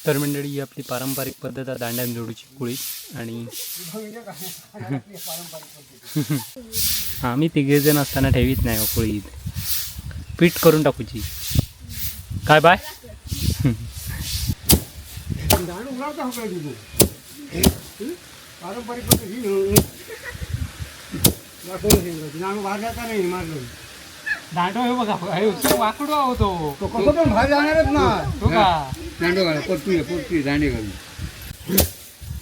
तर मंडळी ही आपली पारंपरिक पद्धत आहे दांड्यान जोडूची कुळी आणि आम्ही तिघे जण असताना ठेवीत नाही कुळीत पीठ करून टाकूची काय बाय पारंपरिक दांडो हे बघा वाकडो होतो तो कसं पण बाहेर जाणारच ना तो का दांडो घाला पोटती दांडे घालून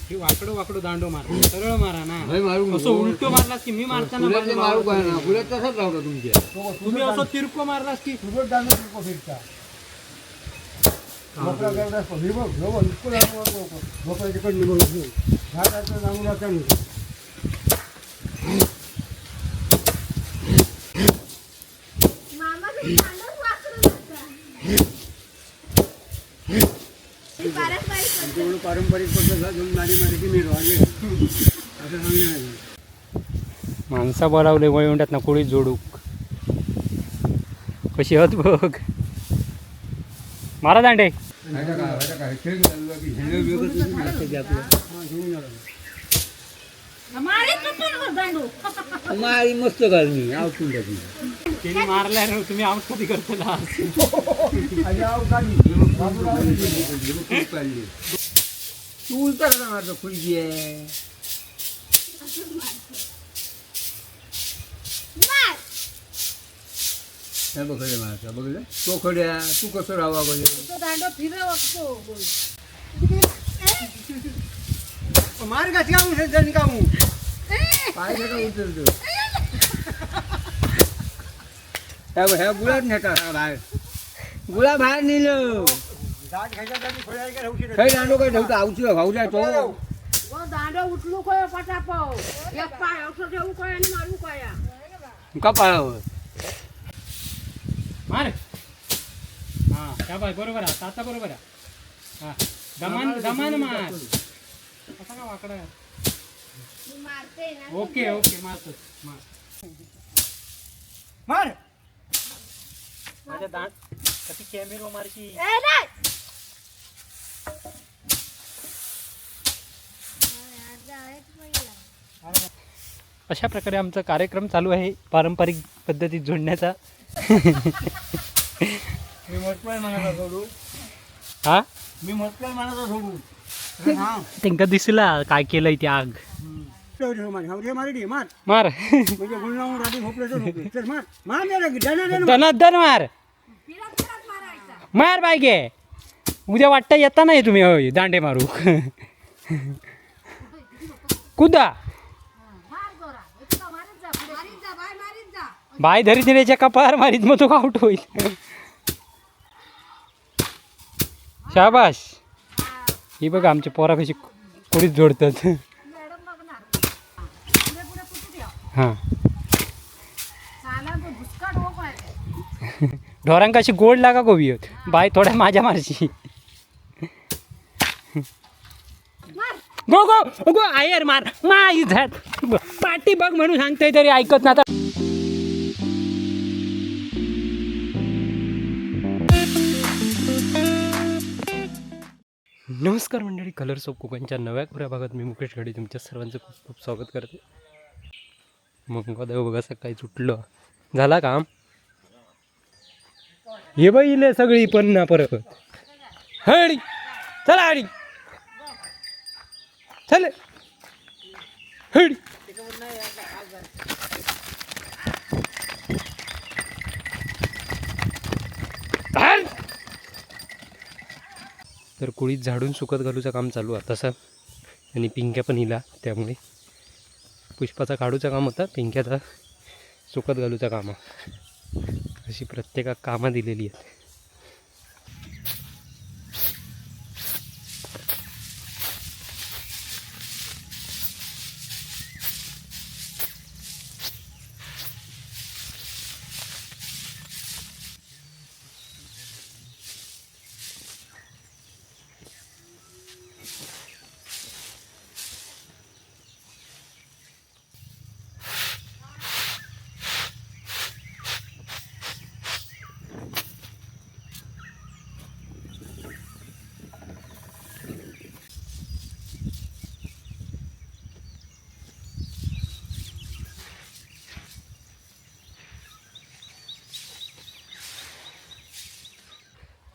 हे वाकडो दांडो मारा सरळ मारा ना मारू असं उलटो मारलास की मी मारताना मारू काय ना पुढे तसंच राहतो तुमच्या तुम्ही असं तिरको मारलास की सुरत दांडो तिरको फिरता भोपळा गेवढा हिरवं हिरवं इतकं दांडो भोपळ्याची कडणी बघू झाडाचं दांडू लागता नाही पारंपरिक पद्धत घेऊन गाडी मारायची मी असं सांगणार माणसा बोलावले वळवंड्यात ना कोळी जोडूक कशी होत बघ मारा दांडे मारी मस्त घाल मी आवटून टाकली त्यांनी मारल्या ना तुम्ही आऊट कधी करता तू उलटा कसा मारतो खुर्ची आहे बघले मारता बघले तो खड्या तू कसं राहावा मार का कामू कामू पाय का उचलतो ह्या गुळात नेता बाहेर गुळा बाहेर नेलं काही दांडो काय ठेवतो औषध भाऊला तो दांडो उठलू काय पटापव एक पाय औषध ठेवू काय आणि मारू काय का पाळावं मार हा त्या बाय बरोबर आहे आता बरोबर आहे हा दमान मार असा का वाकडा मारते ना ओके ओके मारतो मार माझ्या दांड कधी कॅमेरा मारची ए नाही अशा प्रकारे आमचा कार्यक्रम चालू आहे पारंपरिक पद्धतीत जोडण्याचा मी म्हटलंय म्हणाला सोडू हा मी म्हटलंय म्हणाला सोडू त्यांका दिसला काय केलंय ती आग मार मार म्हणजे गुलनावून राधी झोपले तर मार मार दनादन मार मार बायगे उद्या वाटतं येता नाही तुम्ही होय दांडे मारू कुदा बाय धरी दिल्याच्या कपार मारीत मग तो आउट होईल शाबाश ही बघा आमच्या पोरापाशी कोणीच जोडतात हां ढोरांका अशी गोड लागा गोबी होत बाय थोड्या माझ्या मारशी गो गो गो आयर मार माई झाड पाठी बघ म्हणून सांगतोय तरी ऐकत ना. नमस्कार मंडळी, कलर्स ऑफ कोकणच्या नव्या खुऱ्या भागात मी मुकेश घडी तुमच्या सर्वांचं खूप खूप स्वागत करते. मग बघा सकाळी सुटलं झाला काम हे बाईले सगळी पण ना परत हडी चला हडी चल हडी तर कुळीत झाडून सुकत घालूचं काम चालू आहे तसं आणि पिंक्या पण हिला त्यामुळे पुष्पाचा काढूचं काम होतं पिंक्याचा सुकत घालूचं काम अशी प्रत्येका कामं दिलेली आहेत.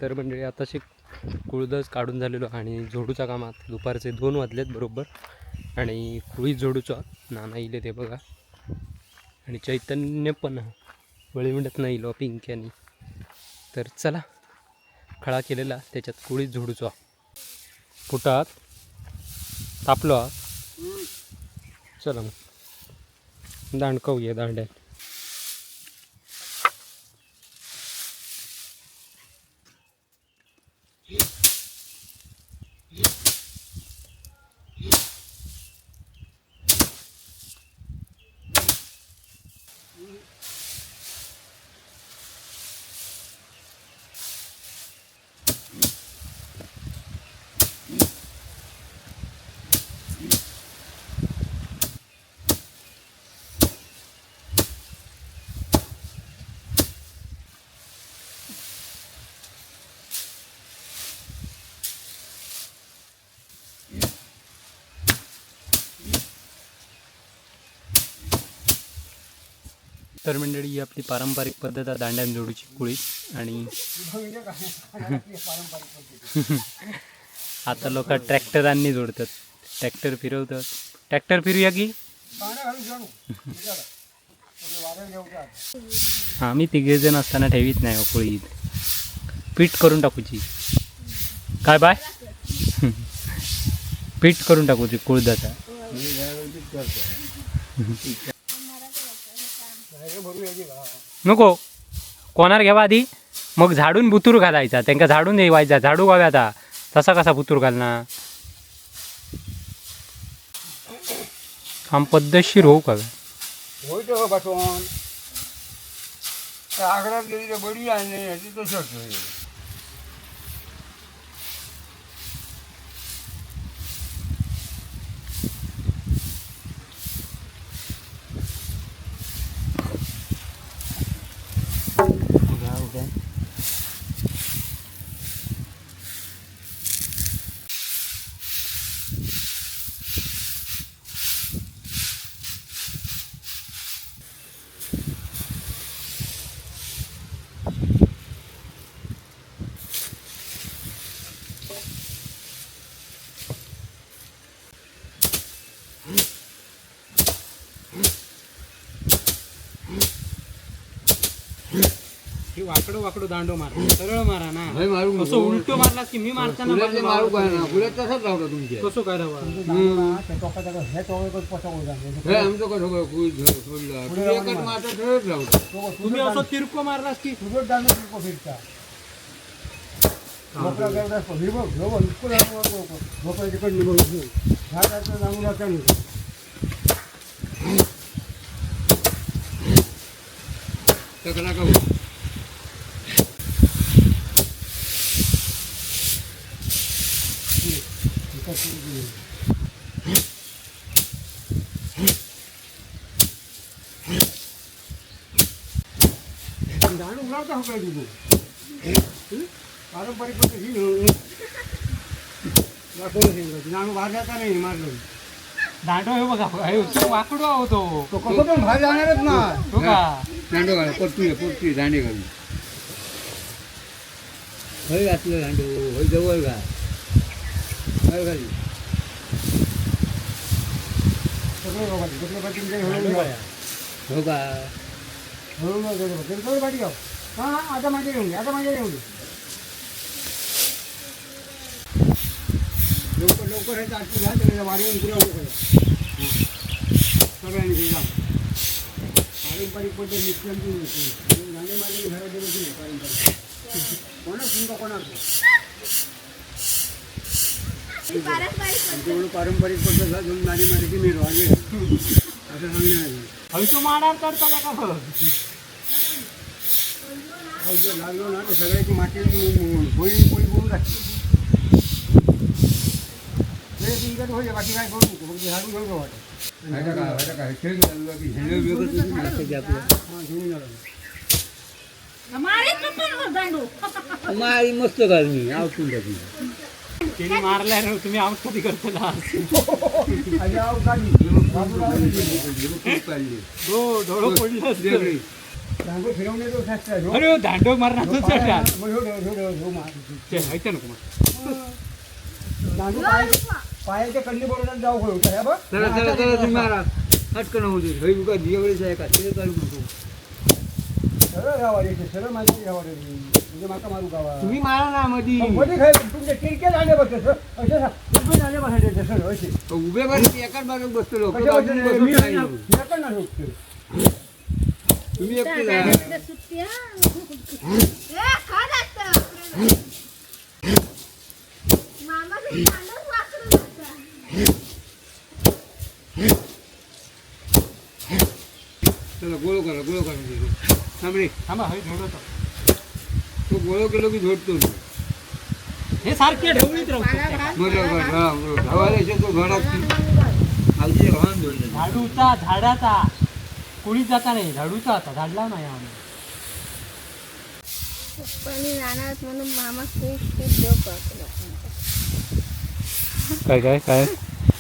तर मंडळी आताशी कुळदच काढून झालेलो आणि जोडूचा कामात दुपारचे 2 वाजलेत बरोबर आणि कुळीच जोडूचा नाना इले ते बघा आणि चैतन्य पण वळी म्हणत नाही लो पिंक्यानी. तर चला खळा केलेला त्याच्यात कुळीच जोडूचा फुटात तापलो हा. चला मग दांडकवूया दांड्यात. तर मंडळी ही आपली पारंपरिक पद्धत आहे दांड्यान जोडूची कुळी. आणि आता लोक ट्रॅक्टरांनी जोडतात, ट्रॅक्टर फिरवतात. ट्रॅक्टर फिरूया की आम्ही 3 जण असताना ठेवीत नाही हो कुळीत, पीठ करून टाकूची. काय बाय पीठ करून टाकूची कुळदाचा. नको कोणार घ्यावा आधी, मग झाडून बुतूर घालायचा, त्यांना झाडून द्यायचा. झाडू गाव्याता तसा कसा बुतूर घालणार, काम पद्धतशीर होऊ का. होय पाठवून आग्रात गेली तर बडी आहे याची तसंच वाकडो वाकडो दांडो मार, सरळ मारा ना. मारू कसं उलटो मारलास की मी मारताना मारू काय ना पुढे तसंच लावतो तुमचे. कसं काय राव हे आमचं कसं सोडलं तुम्ही एकच मारता सरळच लावतो. तुम्ही असं तिरको मारलास की तुझं दांडा तिरको फिरता भोपळा करता भोपळ्याची कडणी बघून झाडाचं जाऊन जाता नाही. तक्रार का दांड उलावता हो काय तुझं पारंपरिक पद्धती दांड बाहेर जाता नाही मारलं. दांडो हे बघा वाकडो होतो तो कसं पण बाहेर जाणारच ना. हो का दांडो घाला पोटती दांडे घालून हय घातलं दांडो हय जवळ घा हय घाली हो का हळूहळू पाठी घ्या. हां आता माझ्या घेऊन घे, आता माझ्या घेऊन घे. लवकर लवकर हे आजची घ्या त्याला वाढवून पुऱ्या होतं सगळ्यांनी घे जा. पारंपरिक पद्धत निष्कांती गाणे माझ्या घरात गेले की पारंपरिक कोणाच तुमचा कोणाच तेवढं पारंपरिक पद्धत घेऊन गाडी मारायची मी राहिले असं सांगणार. हलतो मारणार तर त्याला का फरक लागलो ना तर सगळ्याची माती होळी पोळी बोलून टाकते. होईल बाकी काय करू नको फक्त झाडून घेऊन वाटत मारी मस्त घाल मी आवटून टाकली. त्याने मारलाय ना तुम्ही आऊट कधी करता डोळं पडलं दांडू फिरवण्याचं शास्त्र आहे, हो. अरे दांडो मारणार हो, तो पाया- चढला. मग हो मार. ऐका नको मग. दांडू पायाच्या कंडी बरोबर जाऊ होईल काय बघ. चला चला चला तुम्ही मारा हटकन होऊ दे होई बघा दिवाळीच आहे का तिथे चालू नको सरळ गावा येते सरळ माहिती गावा म्हणजे माका मारू गावा तुम्ही मारा ना मधी मध्ये काय तुमच्या किरके दांडे बसते असे तुम्ही दांडे बसायचे सर असे उभे बरे एकाच बाजूला बसतो लोक कसे बसले? मी नाही नका ना झोपते. तुम्ही एकटे जा दांड्याला सुट्टी हा. ए, खा जातं. मामाचं दांडच वासरू जातं. चला गोळो करा थांबरे थांबा हे झोडवतो. तो गोळो केलो की झोडतो हे सारखे ढवळीत राहतो. धावायला येतो तो घरात आमची घाण धोडले झाडूचा झाडाचा कुणीच जाता नाही झाडूचा आता झाडला नाही आम्ही. पप्पानी राहणार म्हणून मामा खूप जोक करतो. काय काय काय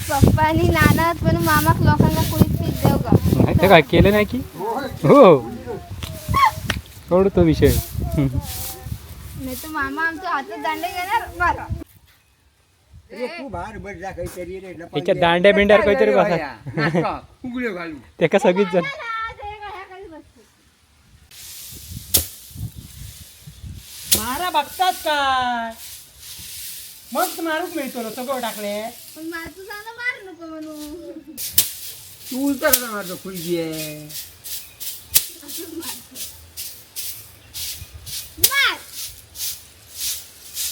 पप्पानी नानात म्हणून मामाक लोकांना कुणीच पीठ देव का नाही ते काय केलं नाही की हो सोड तो विषय. नाही तर मामा आमच्या हातात दांडे घेणार मारा. अरे तू बाहेर बस जा काहीतरी रे लपान त्याच्या दे. दांड्या बिंड्यावर काहीतरी बसा. उघडे घालू ते का सगळीच जण मारा बघतात काय मग मारूच मिळतो ना सगळं टाकले. पण माझं जाणं मार नको म्हणून तू उलटा कसा मारतो खुलजी आहे मार.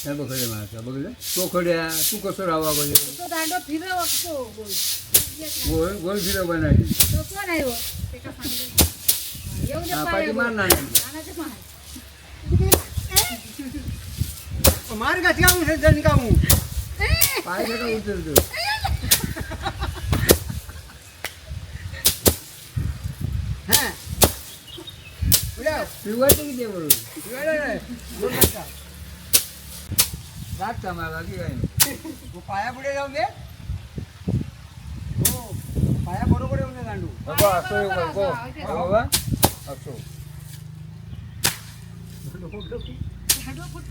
काय बघले मारता बघलं तो खड्या तू कसं राहावा बघले तो दांडो फिरव असतो गोल. गोल गोल फिरव बनायची तो कोण आहे हो? ते का सांगू? येऊ दे पाठी पाया मारणार नाही नानाचे मार. मार का जाऊ जण कामू पाय कसा उचलतो हा उड्या पिवायचं किती बरोबर उड्या दोन वाजता. रात मारा की काय तू पाया पुढे जाऊ दे हो पाया बरोबर येऊन दे दांडू बाबा असो बाबा असो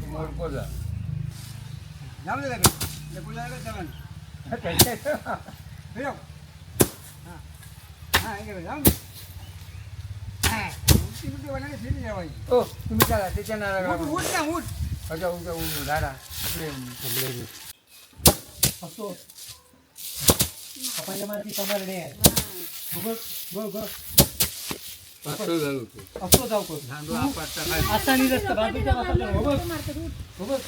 मोरकोजा जाऊ दे लागेल पुलाला चला फिरव हां हां इकडे जाऊ दे हां उलटी उलटी बनायला फिरी जेवायची ओ तुम्ही चला त्याच्या नारा उठ उठ ना उठ अच्छा उठा उठ झाडा इकडे असो आपण मारती समरणे बघ बघ बघ असं झालं होतं असो जाऊ को धांडू आपटता खाली असा नाही रस्ता बाजूच्या बाजूला हो बघ हो बघ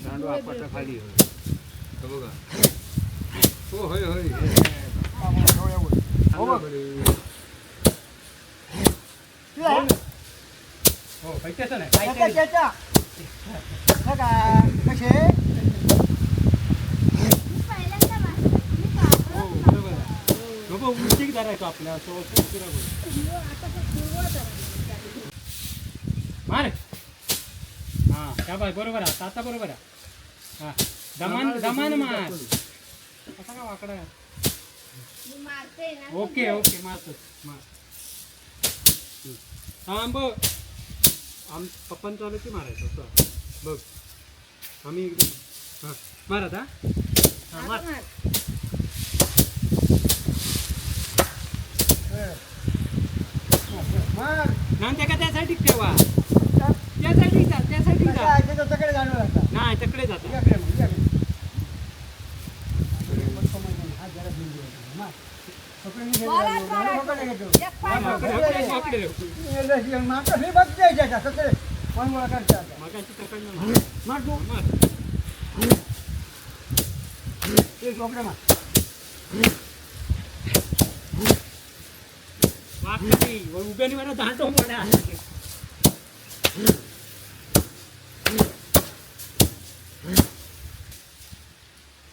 धांडू आपटता खाली हो बघा हो होय होय हो बघ. हो पैशाचं नाही त्याच्या काहीतरी. त्याच्या कसे पहिल्यांदा मार. मी कापड हो बरोबर आहे. हो बघ उलटी धरायचो आपल्या असं असं फिरा बघ. आता तो सुरुवात आहे. मार हां त्या बाय बरोबर आहे आता बरोबर आहे हां दमान दमान मार असा का वाकडा आहे? मी मारते ना. ओके ओके मारतो मार थांब पप्पांचं चालू की मारायचं असं बघ आम्ही एकदम हां मार आता हां मार मार. मार नाही त्या का त्यासाठी ठेवा त्यासाठी जा त्यासाठी जा त्याच्याकडे जाणं लागतं नाही तिकडे जाता याकडे मग, याकडे. हात जरा घेऊन घे. मार. पकडून घे. बोलाच मारायचं. पकडून घेतो. एक पाय वाकडे, पकडून वाकडे, घे. वाकडे. मागं हे बघते त्याच्या सगळे मन गोळा करते आता. मगाशी तिकडनं मार. मार तू मार एक झोपडे मार वाकडी उभ्याने मला दांडो पड्या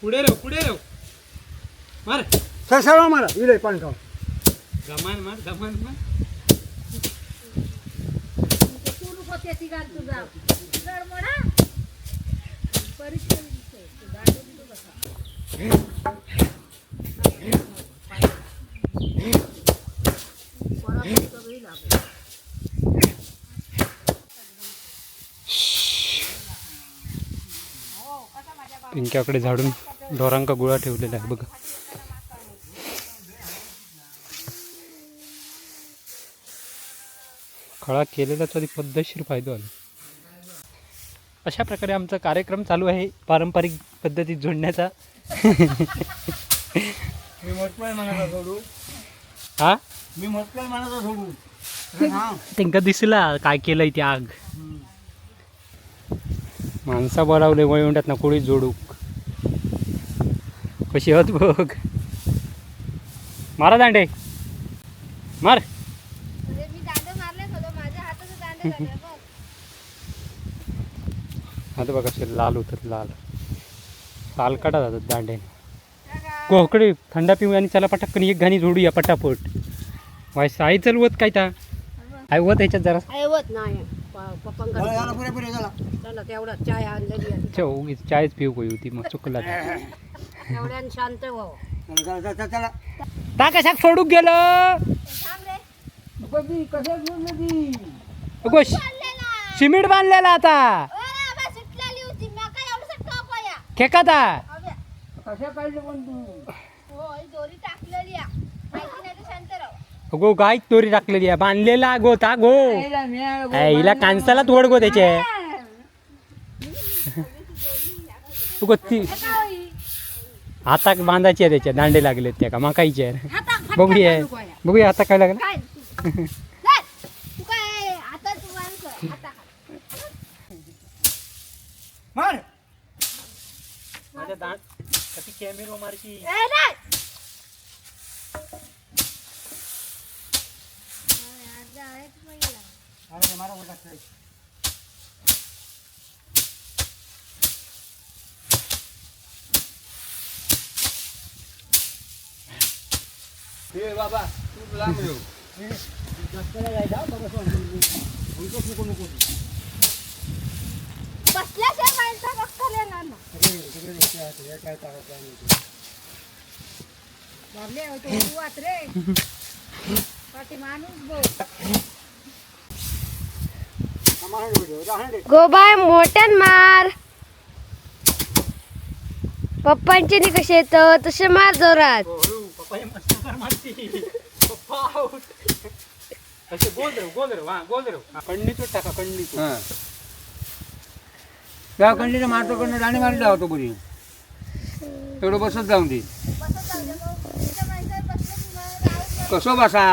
पुढे राहू मार सरळ मारा इले पाणी खाऊन जमान मार तू होते ती घाल तुझा गडबडा परीक्षा दिसते. तू दांडो दिसतो कसा. पिंक्याकडे झाडून ढोरांका गोळा ठेवलेला आहे बघा. खळा केलेलाच आधी पद्धतशीर फायदा आला. अशा प्रकारे आमचा कार्यक्रम चालू आहे पारंपरिक पद्धतीत जोडण्याचा. मी म्हटलंय म्हणाला सोडू. हा मी म्हटलंय म्हणाला सोडू. हा त्यांका दिसला काय केलंय ती आग. माणसा बोलावले वय म्हणतात ना कोळी जोडूक. कशी होत बघ. मारा दांडे मार. मी दांडे मारले होतो माझ्या हाताचे दांडे झाले बघ. आता बघा असे लाल होतात लाल लाल काढा जातात दांडे. कोकडे थंडा पिऊ आणि चला पटकन एक घाणी जोडूया पटापट. वाय साई चलवत काय ता आई वत ह्याच्यात जरा ऐवत नाही पप्पांकडे झाला पुरे पुरे झाला. चला तेवढा चाय आणलेली आहे. उगीच चायच पिऊ गई होती मग चुकला. तेवढ्यानं शांत व्हावं. चला चला चला. ता कशाक सोडूक गेलं बघी कसं बोललं ती. गोश सिमेंट बांधलेला आता खेकाता. कशा काढलं पण तू. गो गाय दोरी टाकलेली आहे बांधलेला गो ता गो. हिला कांसाला तोड गो त्याचे. गो ती हाताक बांधायची आहे त्याच्या दांडे लागलेत त्या का मकाईचे आहे. बघूया बघूया आता काय लागलं. मार. माझ्या दांड कधी कॅमेरा मारची. अरे मारा बोला काय. हे बाबा तू लांब येऊ. रस्त्याला जायचा बघा सोड. उलटं नको नको. बसल्याशिवाय माणसा रस्ता येणार ना. सगळे रस्ते आहेत. हे काय ताकद नाही. बाबले होतो तू वाच रे. पाठी माणूस बघ. गोबाय मोठ्यान मार. पप्पांचे नी कसे येत तसे मार जोरात. टाका कण्णीचो. हां. त्या कंडीने मारतो कडनं राणी मारी लावतो पुरी. तेवढं बसत जाऊन दे. कसं बसा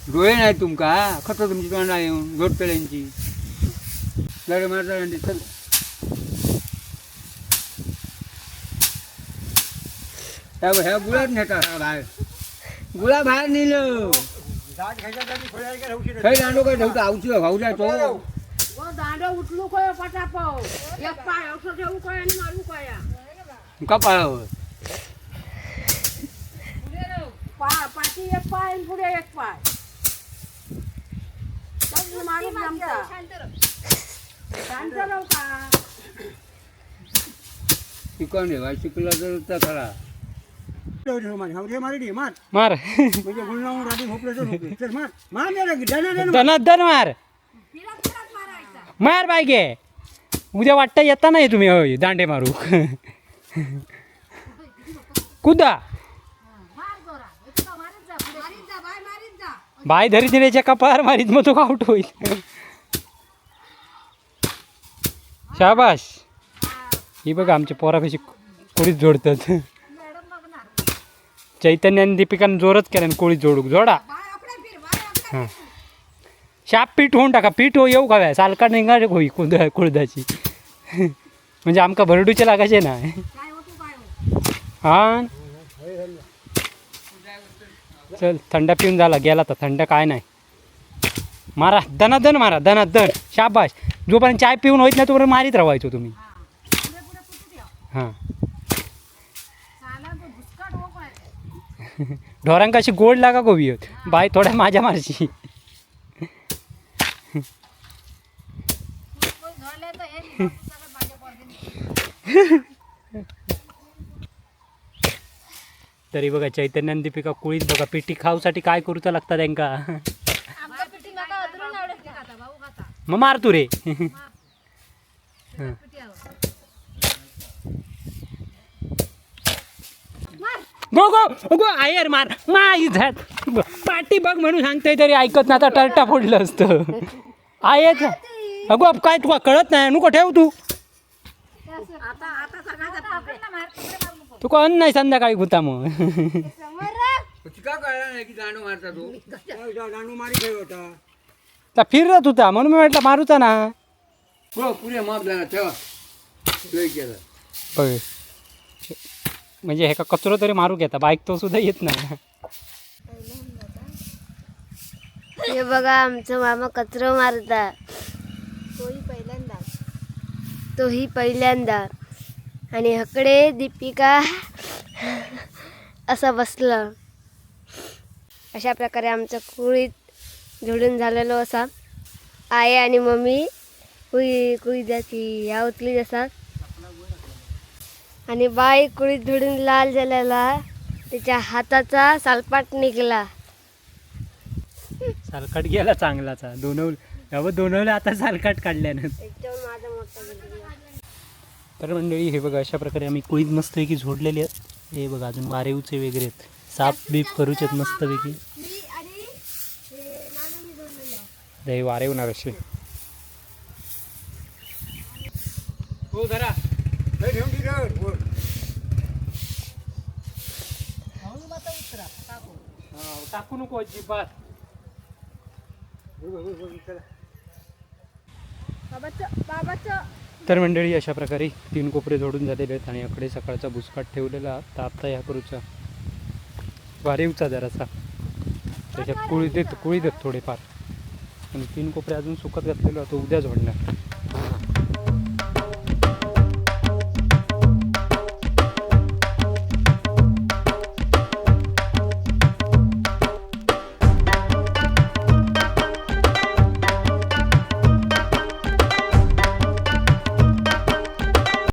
डोळे नाही तुमका खत तुमची तोंडा येऊन जोडतल्यांची लढे मारता चल. ह्या गुळात नेता बाहेर. गुळा बाहेर नेलं. काही दांडो काय ठेवतो औषध भाऊला तो. वो दांडो उठलू कोय पटापो. एक पाय औषध ठेवू कोय आणि मारू कोया. का पाळावं. पाठी एक पाय आणि पुढे एक पाय. चल मारू जमता. शांत राहू का. शिकवणे भाई शिकला तर खरा. मार मार म्हणजे गुलनावून राधी झोपले तर झोपले. चल मार मार मेरा की डना दनादन मार मार बायगे. उद्या वाटतं येता नाही तुम्ही होय दांडे मारू. कुदा बाय धरी दिल्याच्या कपार मारीत मग तो आउट होईल. शाबाश. ही बघा आमच्या पोरा कशी कोळीत जोडतात. चैतन्य आणि दीपिकाने जोरच केला कोळीत जोडूक जोडा. हां शाप पीठ होऊन टाका. पीठ हो येऊ खाव्या सालका निघा होई कुळदाची. म्हणजे आमका भरडूचे लागायचे ना. हां चल थंड पिऊन झाला गेला तर थंड काय नाही. मारा दनादन मारा दनादन. शाबाश. जोपर्यंत चाय पिऊन होत नाही तोपर्यंत मारीत राहायचो तुम्ही. हां ढोरांका अशी गोड लागा गोबी होत बाय थोड्या माझ्या मारशी. तरी बघा चैतन्य आणि दीपिका कुळीत बघा पिठी खाऊसाठी काय करूचा लागता त्यांका. मग मार तू रे. गो गो गो आयर मार माई झाट पाठी बघ म्हणून सांगतोय तरी ऐकत ना आता टर्टा फोडलं असतं आयच अगो काय तुला कळत नाही नको ठेव तू तुका अन्न नाही संध्याकाळी भूता मग का कळला नाही की दांडू मारता तू दांडू मारी खेळ होता. तर फिरत होता म्हणून मी म्हटलं मारूचा ना हो पुढे माप जाणार ठेवा लय केलं बघ म्हणजे हे का कचरो तरी मारू घेता बाईक तो सुद्धा येत नाही हे बघा आमचं मामा कचरो मारता तोही पहिल्यांदा आणि हकडे दीपिका असा बसला. अशा प्रकारे आमचं कुळीत जोडून झालेलो असा. आई आणि मम्मी कुळी जाती ह्या उचली असतात आणि बाई कुळीत झोडून लाल झालेला त्याच्या हाताचा सालपाट निघला. सालकाट गेला चांगलाचा दोनवलं आता सालकाट काढल्यानं. त्याच्यावर माझा मोठा गेला. तर मंडळी हे बघा अशा प्रकारे आम्ही कुळीत मस्तपैकी झोडलेले आहेत. हे बघा अजून वारेवचे वगैरे आहेत साप बीप करूचे आहेत मस्तपैकी. हे वारे होणार असे हो जरा लय ठेवून दिलं वर. टाकू नको अजिबात. चला. तर मंडळी अशा प्रकारे 3 कोपरे जोडून झालेले आहेत आणि अकडे सकाळचा भुसकाट ठेवलेला तर आता ह्या करूचा वारेवचा जरासा त्याच्यात कुळी देत थोडेफार आणि 3 कोपरे अजून सुकत घातलेलो तो उद्या जोडणार.